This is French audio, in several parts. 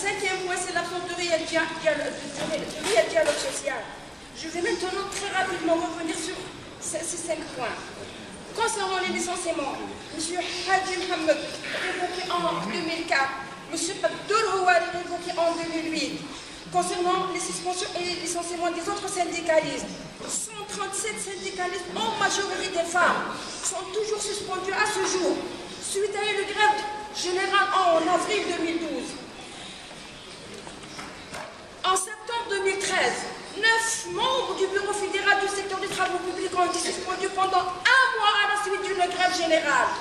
cinquième point, c'est l'absence de réel dialogue social. Je vais maintenant très rapidement revenir sur ces 5 points. Concernant les licenciements, M. Hadji Mohamed, révoqué en 2004, M. Abdul Houari, révoqué en 2008. Concernant les suspensions et les licenciements des autres syndicalistes, 137 syndicalistes, en majorité des femmes, sont toujours suspendus à ce jour, suite à une grève générale en avril 2012. En septembre 2013, 9 membres du bureau fédéral du secteur des travaux publics ont été suspendus pendant 1 mois à la suite d'une grève générale.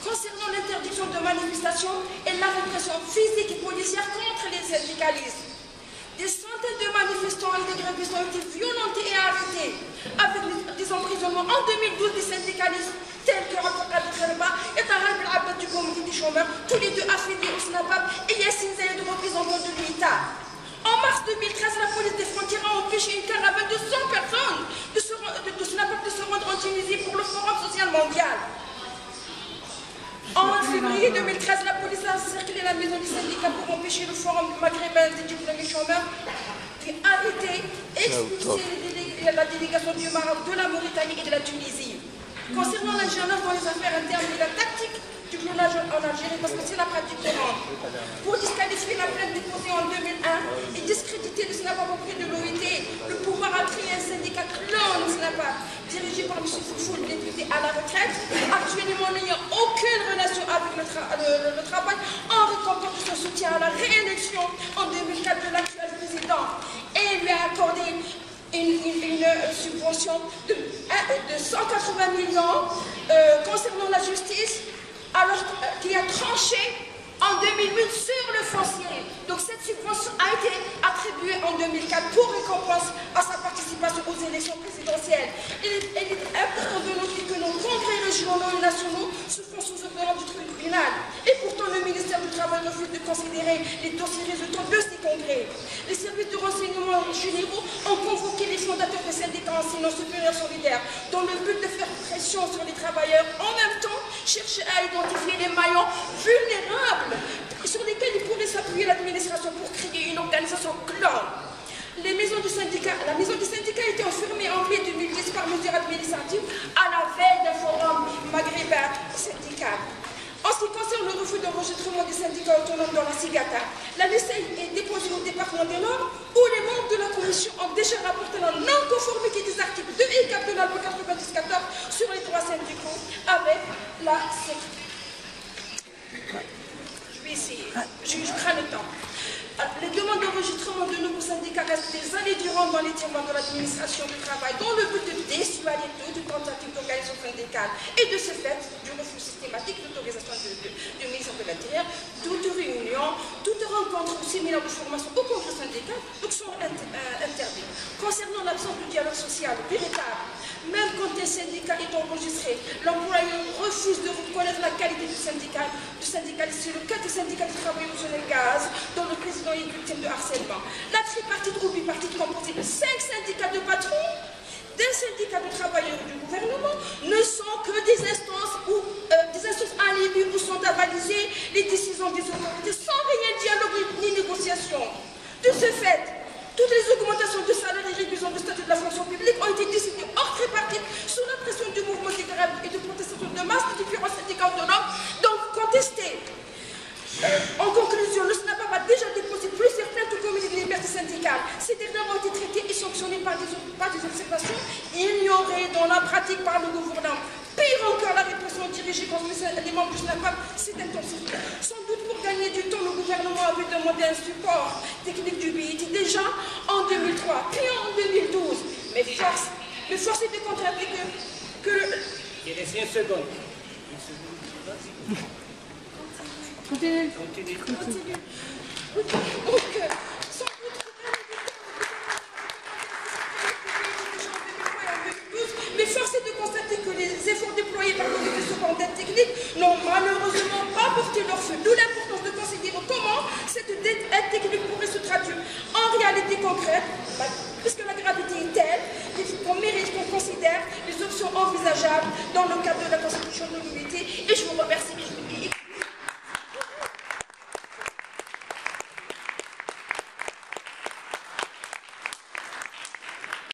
Concernant l'interdiction de manifestation et la répression physique et policière contre les syndicalistes, des centaines de manifestants et de grévistes ont été violentés et arrêtés, avec des emprisonnements en 2012 des syndicalistes tels que Abdelkader Khalba et Tarab El-Abad du comité des chômeurs, tous les deux affiliés au SNAPAP, et Yassine Zayed, représentant de l'État. En mars 2013, la police des frontières a empêché une caravane de 100 personnes de SNAPAP de se rendre en Tunisie pour le Forum social mondial. En février 2013, la police a encerclé la maison du syndicat pour empêcher le forum maghrébin des diplômés chômeurs d'arrêter et expulser la délégation du Maroc, de la Mauritanie et de la Tunisie. Concernant l'ingérence dans les affaires internes et la tactique du clonage en Algérie, parce que c'est la pratique courante, pour disqualifier la plainte déposée en 2001 et discréditer le SNAPAP auprès de l'OIT, le pouvoir a créé un syndicat clone au SNAPAP, dirigé par M. Foufoul, député à la retraite, actuellement n'ayant aucune relation avec le travail, en récompense de son soutien à la réélection en 2004 de l'actuel président, et lui a accordé une subvention de 180 millions concernant la justice, alors qu'il a tranché en 2008 sur le foncier. Donc cette subvention a été attribuée en 2004 pour récompense à sa participation aux élections présidentielles. Il est important de noter que nos congrès régionaux et nationaux se font sous opérant du tribunal. Et pourtant le ministère du Travail refuse de considérer les dossiers résultants de ces congrès. Les services de renseignement généraux ont convoqué les fondateurs des syndicats enseignants supérieurs solidaires dans le but de faire pression sur les travailleurs, en même temps chercher à identifier les maillons vulnérables sur lesquels il pourrait s'appuyer l'administration pour créer une organisation clone. La maison du syndicat a été enfermée en mai 2010 par mesure administrative à la veille d'un forum maghrébin syndical. En ce qui concerne le refus d'enregistrement des syndicats autonomes dans la CIGATA, la liste est déposée au département des Nord où les membres de la commission ont déjà rapporté la non-conformité des articles 2 et 4 de la loi 90-14 sur les droits syndicaux avec la CEC. Je vais essayer, je crains le temps. Les demandes d'enregistrement de nouveaux syndicats restent des années durant dans les tiroirs de l'administration du travail dans le but de dissuader toute tentative d'organisation syndicale et de ce fait du refus systématique d'autorisation du ministère de l'Intérieur, toute réunion, toute rencontre ou séminaire de formation au congrès syndical sont interdites. Concernant l'absence du dialogue social véritable, même quand un syndicat est enregistré, l'employeur refuse de reconnaître la qualité du syndicaliste. C'est le cas du syndicat du travail au Gaz, dont le président est victime de harcèlement. La tripartite ou bipartite composée de 5 syndicats de patrons, d'un syndicat de travailleurs du gouvernement, ne sont que des instances alibi où sont avalisées les décisions des autorités sans réel dialogue ni négociation. De ce fait, toutes les augmentations de salaire et révisions de statut de la fonction publique ont été décidées hors tripartite sous la pression du mouvement de grève et de protestation de masse des différents syndicats autonomes, donc contestés. En conclusion, le SNAPAP a déjà déposé plusieurs plaintes au comité de liberté syndicale. Ces dernières ont été traitées et sanctionnées par des observations ignorées dans la pratique par le gouvernement. Pire encore, la répression dirigée contre les membres du SNAPAP s'est intensifiée. Sans doute pour gagner du temps, le gouvernement avait demandé un support technique du BIT déjà en 2003, puis en 2012. Mais force est de constater que le... Il reste une seconde. Continue.